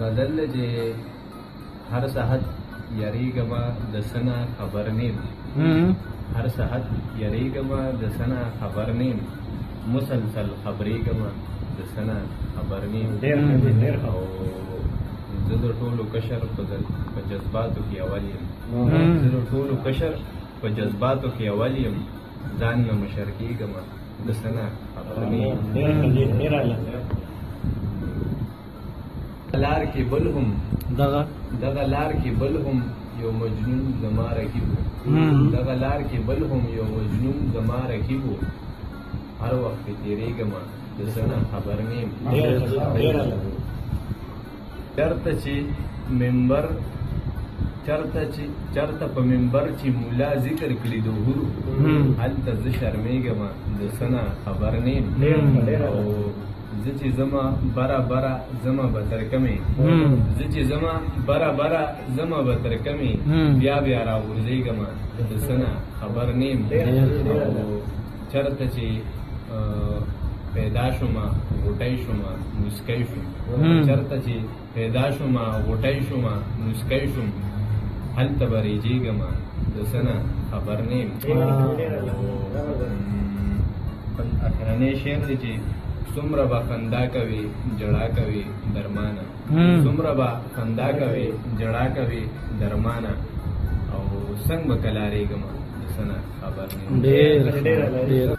غزل چې هر ساعت یریګما د سنا خبر نیم هر ساعت یریګما د سنا خبر نیم مسلسل خبرېګما د سنا خبر نیم او زه د ټولو کشر په جذباتو کې اول یم زه د ټولو کشر په جذباتو کې اول یم ځان نه مشر کېږمه د سنا خبر نیم لار کې بل هم دغه لار کې بل هم یو مجنون زما رقیب دغه لار کې بل هم یو مجنون زما رقیب هر وخت تیریږمه د سنا خبر نیم چرته چې منبر چرته په منبر چې مولا ذکر کړي د هورو هلته زه شرمېږمه د سنا خبر نیم او زه چې زما برا زما به تر کمې زه چې زما برا زما به تر کمې بیا راغورځېږمه د سنا خبر نیم او چرته چې پیدا شوما غوټۍ شوما مسکی شوم چرته چې پیدا شوما غوټۍ شوما مسکی شوم هلته به ریجېږمه د سنا خبر نیم اخرنی شعر دی چې څومره به خندا کوي جړا کوي درمانه څومره به خندا کوي جړا کوي درمانه او څنګه به کلاریږمه د سنا خبر نیم